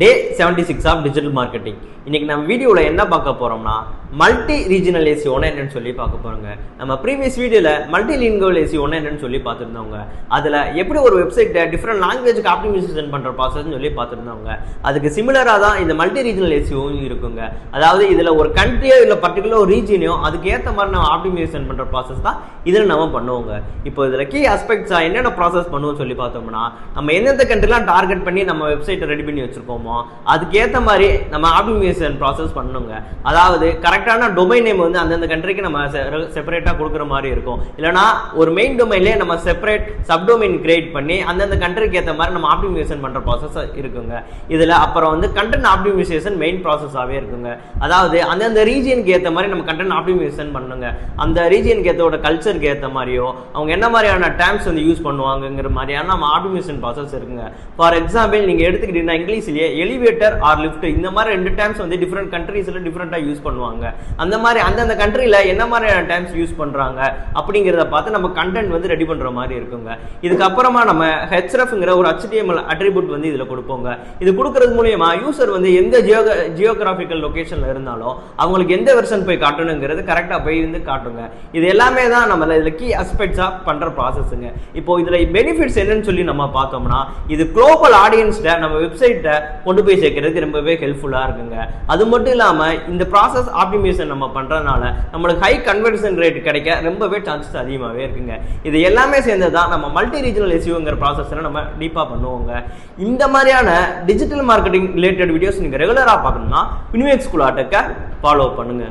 Day 76 of digital marketing. இன்னைக்கு நம்ம வீடியோவில் என்ன பார்க்க போறோம்னா மல்டி ரீஜனல் ஏசிஓனா என்னன்னு சொல்லி பார்க்க போறோங்க. நம்ம ப்ரீவியஸ் வீடியோல மல்டி லிங்குவல் ஏசிஓனா என்னன்னு சொல்லி பார்த்துருந்தவங்க. அதுல எப்படி ஒரு வெப்சைட்டை டிஃப்ரெண்ட் லாங்குவேஜ்க்கு ஆப்டிமைசேஷன் பண்ற ப்ராசஸ்ன்னு சொல்லி பார்த்துருந்தவங்க. அதுக்கு சிமிலரா தான் இந்த மல்டி ரீஜனல் ஏசிஓவும் இருக்குங்க. அதாவது இதுல ஒரு கண்ட்ரியோ இல்லை பர்டிகுலர் ஒரு ரீஜனையோ அதுக்கு ஏற்ற மாதிரி நம்ம ஆப்டிமைசேஷன் பண்ற ப்ராசஸ் தான் இதில் நம்ம பண்ணுவோங்க. இப்போ இதுல கீ ஆஸ்பெக்ட்ஸா என்னென்ன ப்ராசஸ் பண்ணுவோம் சொல்லி பார்த்தோம்னா, நம்ம எந்தெந்த கண்ட்ரிலாம் டார்கெட் பண்ணி நம்ம வெப்சைட்டை ரெடி பண்ணி வச்சிருக்கோமோ அதுக்கு ஏற்ற மாதிரி நம்ம ஆப்டிமைசேஷன் ப்ராசஸ் பண்ணுங்க. அதாவது கரெக்டான டொமைன் நேம் வந்து அந்தந்த கண்ட்ரிக்கு நம்ம செப்பரேட்டா கொடுக்குற மாதிரி இருக்கும். இல்லைனா ஒரு மெயின் டொமைன்லேயே நம்ம செப்பரேட் சப்டொமைன் கிரியேட் பண்ணி அந்தந்த கண்ட்ரிக்கு ஏற்ற மாதிரி நம்ம ஆப்டிமைசேஷன் பண்ற ப்ராசஸ் இருக்குங்க. இதுல அப்புறம் வந்து கண்டென்ட் ஆப்டிமைசேஷன் மெயின் ப்ராசஸாவே இருக்குங்க. அதாவது அந்தந்த ரீஜியனுக்கு ஏற்ற மாதிரி நம்ம கண்டென்ட் ஆப்டிமைசேஷன் பண்ணுங்க. அந்த ரீஜியனுக்கு ஏற்றோட கல்ச்சருக்கு ஏற்ற மாதிரியோ அவங்க என்ன மாதிரியான டேர்ம்ஸ் வந்து யூஸ் பண்ணுவாங்கிற மாதிரியான நம்ம ஆப்டிமைசேஷன் ப்ராசஸ் இருக்குங்க. ஃபார் எக்ஸாம்பிள் நீங்க எடுத்துக்கிட்டீங்கன்னா இங்கிலீஷ்லயே எலிவேட்டர் ஆர் லிஃப்ட் இந்த மாதிரி ரெண்டு டேர்ம்ஸ் வந்து டிஃப்ரெண்ட் கண்ட்ரீஸ்ல டிஃப்ரெண்டா யூஸ் பண்ணுவாங்க. அந்த மாதிரி அந்தந்த கண்ட்ரில என்ன மாதிரியான டேர்ம்ஸ் யூஸ் பண்றாங்க அப்படிங்கிறத பார்த்து நம்ம கண்டென்ட் வந்து ரெடி பண்ற மாதிரி இருக்குங்க. இதுக்கப்புறமா நம்ம hrefங்கிற ஒரு HTML அட்ரிபியூட் வந்து இதுல கொடுப்போங்க. இது கொடுக்கறது மூலமா யூசர் வந்து எந்த ஜியோகிராபிக்கல் லொகேஷன்ல இருந்தாலும் அவங்களுக்கு எந்த வெர்ஷன் போய் காட்டணுங்கிறது கரெக்டா போய் வந்து காட்டுங்க. இது எல்லாமே தான் நம்ம இதுல கீ ஆஸ்பெக்ட்ஸா பண்ற ப்ராசஸ்ங்க. இப்போ இதுல பெனிஃபிட்ஸ் என்னன்னு சொல்லி நம்ம பார்த்தோம்னா, இது குளோபல் ஆடியன்ஸ்ட நம்ம வெப்சைட்டை கொண்டு போய் சேர்க்கறதுக்கு ரொம்பவே ஹெல்ப்ஃபுல்லா இருக்குங்க. அது மட்டும் இல்லாம இந்த ப்ராசஸ் ஆப்டிமைசேஷன் நம்ம பண்றதுனால நம்மளுக்கு ஹை கன்வர்ஷன் ரேட் கிடைக்க ரொம்பவே சான்சஸ் அதிகமாகவே இருக்குங்க. இது எல்லாமே சேர்ந்ததான் நம்ம மல்டி ரீஜனல் எஸ்இஓங்கிற ப்ராசஸ்ல நம்ம டீப்பா பண்ணுவோங்க. இந்த மாதிரியான டிஜிட்டல் மார்க்கெட்டிங் ரிலேட்டட் வீடியோஸ் நீங்க ரெகுலரா பார்க்கணும்னா வினிவேக் ஸ்கூல் ஆட்டக்க ஃபாலோ பண்ணுங்க.